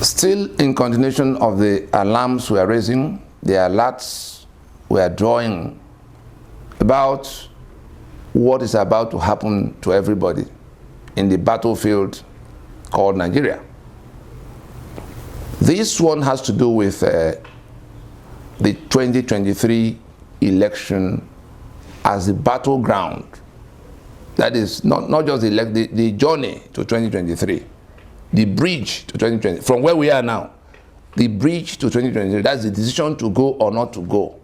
Still in continuation of the alarms we are raising, the alerts we are drawing about what is about to happen to everybody in the battlefield called Nigeria. This one has to do with the 2023 election as the battleground. That is not just the journey to 2023, the bridge to 2020, from where we are now, the bridge to 2023, that's the decision to go or not to go,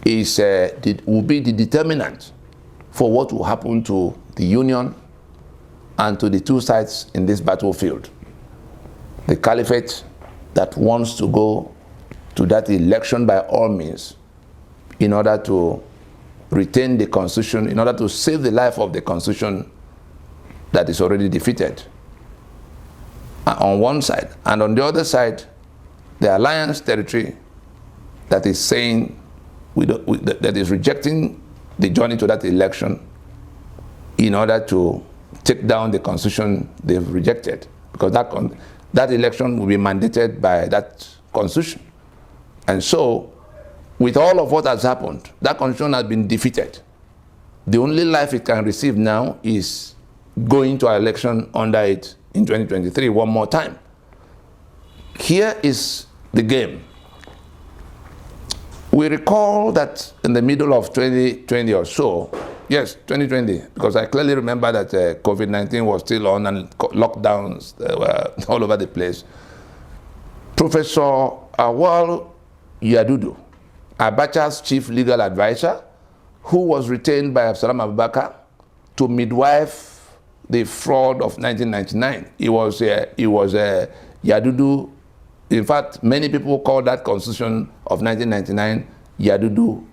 will be the determinant for what will happen to the Union and to the two sides in this battlefield. The Caliphate that wants to go to that election by all means in order to retain the constitution, in order to save the life of the constitution that is already defeated on one side, and on the other side, the alliance territory that is saying that is rejecting the journey to that election in order to take down the constitution they've rejected, because that election will be mandated by that constitution. And so, with all of what has happened, that constitution has been defeated. The only life it can receive now is going to an election under it in 2023 one more time. Here is the game. We recall that in the middle of 2020 or so, yes, 2020, because I clearly remember that COVID-19 was still on and lockdowns were all over the place. Professor Awal Yadudu, Abacha's chief legal advisor, who was retained by Absalam Abubakar to midwife the fraud of 1999. It was Yadudu. In fact, many people call that constitution of 1999 Yadudu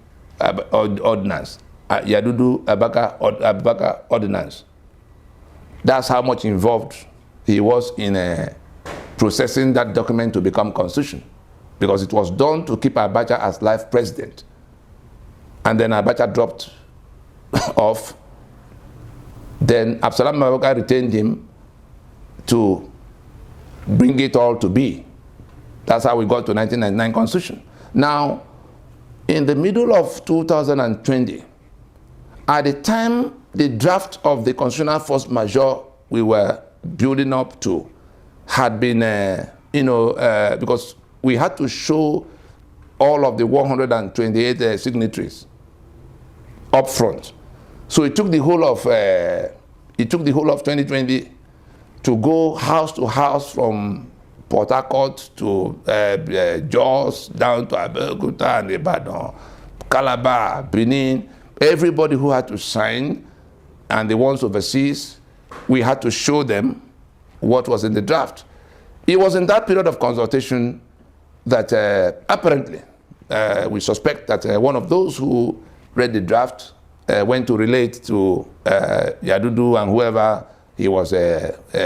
Ordinance, Yadudu Abubakar Ordinance. That's how much involved he was in processing that document to become constitution, because it was done to keep Abacha as life president. And then Abacha dropped off. Then Absalam Abubakar retained him to bring it all to be. That's how we got to 1999 Constitution. Now, in the middle of 2020, at the time the draft of the constitutional force majeure we were building up to had been, because we had to show all of the 128 signatories up front. So it took the whole of 2020 to go house to house, from Port Harcourt to Jos, down to Abeokuta and Ibadan, Calabar, Benin. Everybody who had to sign, and the ones overseas, we had to show them what was in the draft. It was in that period of consultation that apparently we suspect that one of those who read the draft went to relate to Yadudu and whoever he was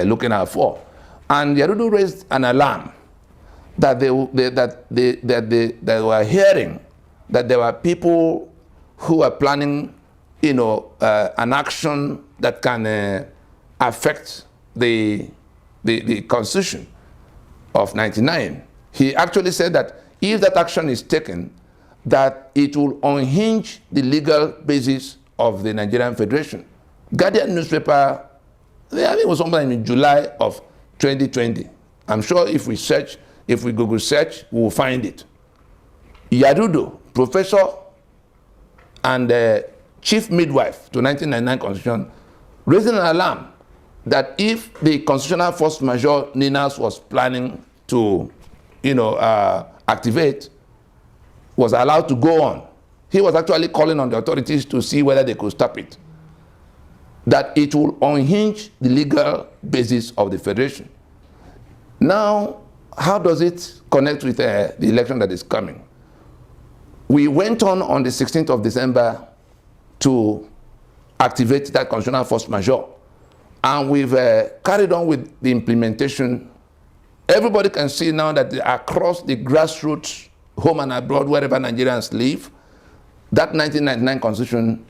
looking out for. And Yadudu raised an alarm that they were hearing that there were people who were planning, an action that can affect the Constitution of '99. He actually said that if that action is taken, that it will unhinge the legal basis of the Nigerian Federation. Guardian newspaper, I think it was sometime in July of 2020. I'm sure if we Google search, we will find it. Yadudu, professor and chief midwife to 1999 Constitution, raising an alarm that if the constitutional force majeure NINAS was planning to, activate, was allowed to go on. He was actually calling on the authorities to see whether they could stop it. That it will unhinge the legal basis of the Federation. Now, how does it connect with the election that is coming? We went on the 16th of December to activate that constitutional force majeure. And we've carried on with the implementation. Everybody can see now that across the grassroots, home and abroad, wherever Nigerians live, that 1999 Constitution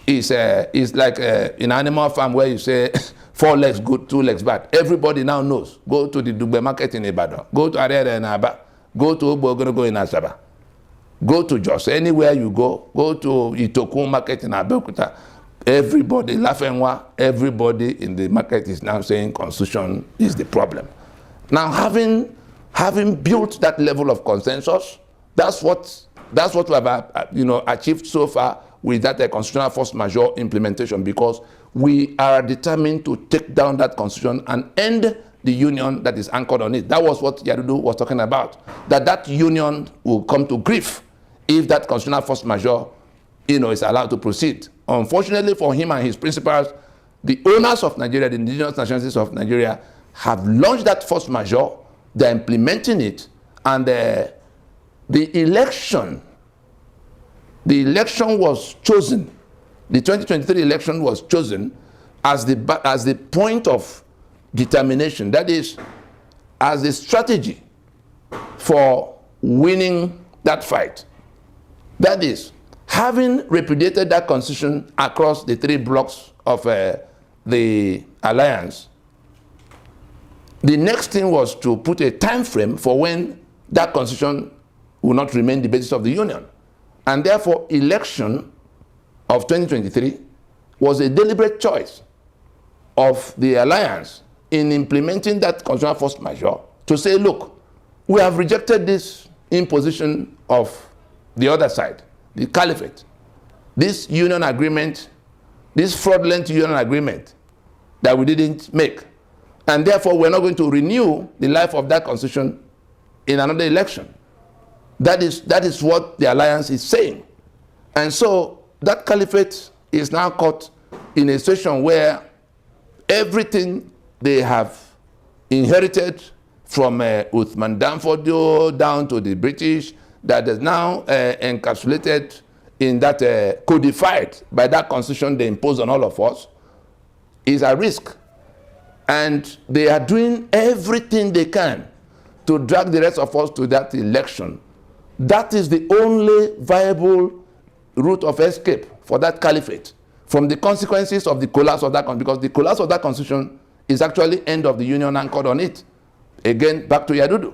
is like in animal farm where you say 4 legs good, 2 legs bad. Everybody now knows. Go to the Dugbe market in Ibadan. Go to Arere in Aba. Go to Obogonogo in Asaba. Go to Jos. Anywhere you go to Itokun market in Abeokuta. Everybody, Lafenwa, everybody in the market is now saying constitution is the problem. Now, having built that level of consensus, that's what we have achieved so far with that constitutional force majeure implementation, because we are determined to take down that constitution and end the union that is anchored on it. That was what Yadudu was talking about, that union will come to grief if that constitutional force majeure is allowed to proceed. Unfortunately for him and his principals, the owners of Nigeria, the indigenous nationalities of Nigeria, have launched that force majeure. They're implementing it, and the election was chosen. The 2023 election was chosen as the point of determination. That is, as the strategy for winning that fight. That is, having repudiated that constitution across the 3 blocks of the alliance, the next thing was to put a time frame for when that constitution will not remain the basis of the union. And therefore, election of 2023 was a deliberate choice of the alliance in implementing that constitutional force majeure to say, look, we have rejected this imposition of the other side, the Caliphate, this union agreement, this fraudulent union agreement that we didn't make. And therefore, we're not going to renew the life of that constitution in another election. That is what the alliance is saying. And so that Caliphate is now caught in a situation where everything they have inherited from Uthman Danfodio down to the British, that is now encapsulated in that, codified by that constitution they imposed on all of us, is at risk. And they are doing everything they can to drag the rest of us to that election. That is the only viable route of escape for that Caliphate from the consequences of the collapse of that constitution, because the collapse of that constitution is actually end of the union anchored on it. Again, back to Yadudu.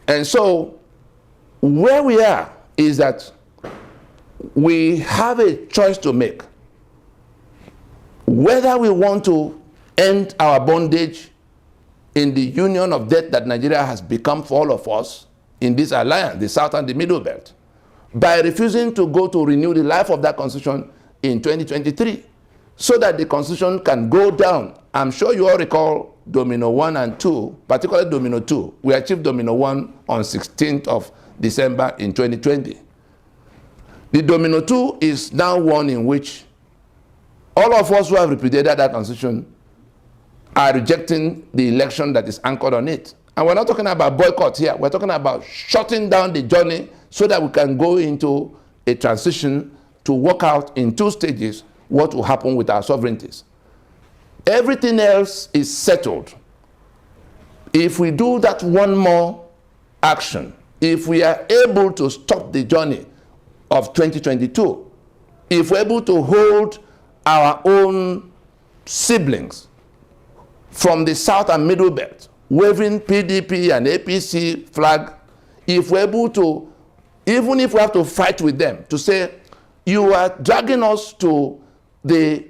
And so where we are is that we have a choice to make. Whether we want to end our bondage in the union of death that Nigeria has become for all of us in this alliance, the South and the Middle Belt, by refusing to go to renew the life of that constitution in 2023, so that the constitution can go down. I'm sure you all recall Domino 1 and 2, particularly Domino 2. We achieved Domino 1 on 16th of December in 2020. The Domino 2 is now one in which all of us who have repudiated that constitution are rejecting the election that is anchored on it. And we're not talking about boycott here. We're talking about shutting down the journey so that we can go into a transition to work out in 2 stages what will happen with our sovereignties. Everything else is settled. If we do that one more action, if we are able to stop the journey of 2022, if we're able to hold our own siblings from the South and Middle Belt, waving PDP and APC flag, if we're able to, even if we have to fight with them, to say, you are dragging us to the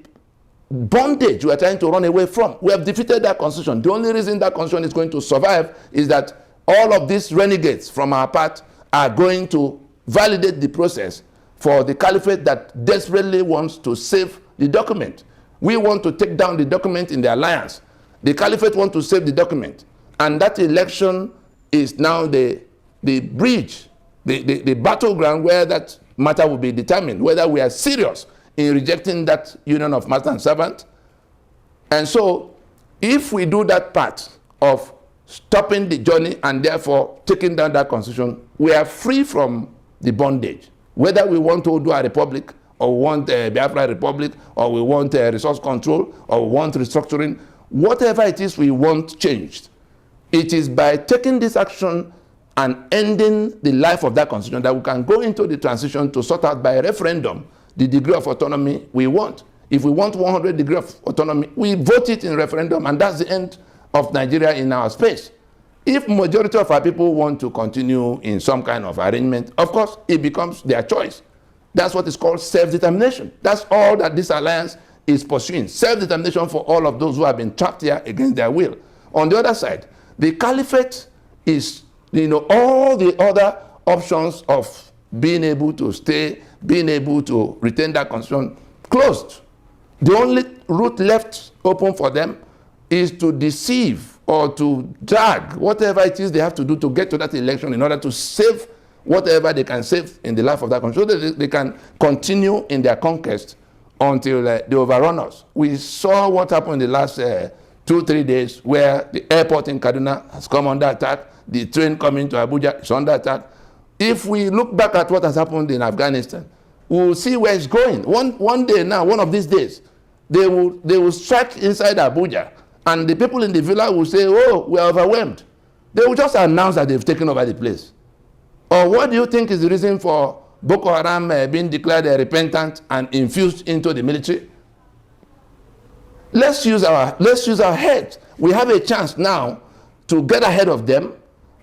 bondage we are trying to run away from. We have defeated that constitution. The only reason that constitution is going to survive is that all of these renegades from our part are going to validate the process for the Caliphate that desperately wants to save the document. We want to take down the document in the alliance. The Caliphate wants to save the document. And that election is now the bridge, the battleground where that matter will be determined, whether we are serious in rejecting that union of master and servant. And so, if we do that part of stopping the journey and therefore taking down that constitution, we are free from the bondage. Whether we want to do a republic, or we want a Biafra republic, or we want a resource control, or we want restructuring, whatever it is we want changed, it is by taking this action and ending the life of that constitution that we can go into the transition to sort out by referendum the degree of autonomy we want. If we want 100 degree of autonomy, we vote it in referendum, and that's the end of Nigeria in our space. If majority of our people want to continue in some kind of arrangement, of course, it becomes their choice. That's what is called self-determination. That's all that this alliance is pursuing. Self-determination for all of those who have been trapped here against their will. On the other side, the caliphate is, all the other options of being able to stay, being able to retain that constitution, closed. The only route left open for them is to deceive or to drag whatever it is they have to do to get to that election in order to save whatever they can save in the life of that country, so that they can continue in their conquest until they overrun us. We saw what happened in the last 2-3 days, where the airport in Kaduna has come under attack, the train coming to Abuja is under attack. If we look back at what has happened in Afghanistan, we will see where it's going. One day now, one of these days, they will strike inside Abuja, and the people in the villa will say, oh, we are overwhelmed. They will just announce that they've taken over the place. Or what do you think is the reason for Boko Haram being declared repentant and infused into the military? Let's use our heads. We have a chance now to get ahead of them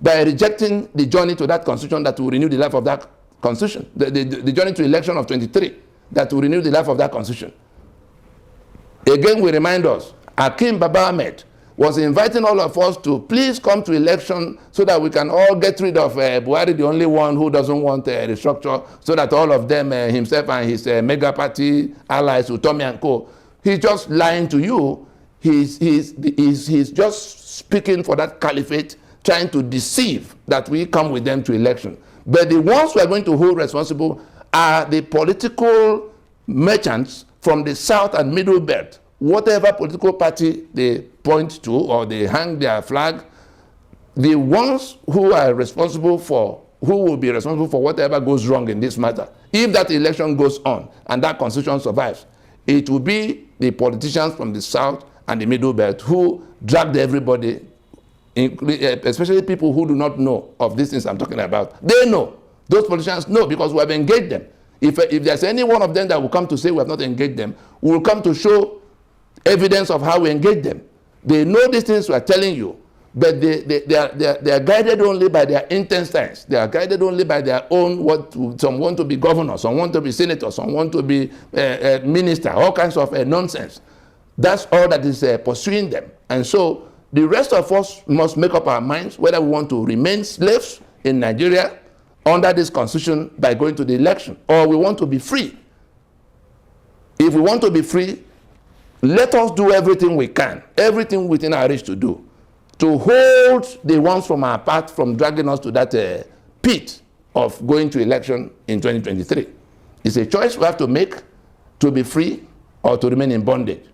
by rejecting the journey to that constitution that will renew the life of that constitution, the journey to election of 23 that will renew the life of that constitution. Again, we remind us, Hakeem Baba Ahmed was inviting all of us to please come to election so that we can all get rid of Buhari, the only one who doesn't want a restructure, so that all of them, himself and his mega party allies, Utomi and co, he's just lying to you. He's just speaking for that caliphate, trying to deceive that we come with them to election. But the ones who are going to hold responsible are the political merchants from the South and Middle Belt. Whatever political party they point to or they hang their flag, the ones who are responsible for, who will be responsible for whatever goes wrong in this matter, if that election goes on and that constitution survives, it will be the politicians from the South and the Middle Belt who dragged everybody, especially people who do not know of these things I'm talking about. They know. Those politicians know, because we have engaged them. If there's any one of them that will come to say we have not engaged them, we will come to show evidence of how we engage them. They know these things we are telling you, but they are guided only by their intestines. They are guided only by their own, some want to be governor, some want to be senator, some want to be minister, all kinds of nonsense. That's all that is pursuing them. And so the rest of us must make up our minds whether we want to remain slaves in Nigeria under this constitution by going to the election, or we want to be free. If we want to be free, let us do everything we can, everything within our reach to do, to hold the ones from our path from dragging us to that pit of going to election in 2023. It's a choice we have to make, to be free or to remain in bondage.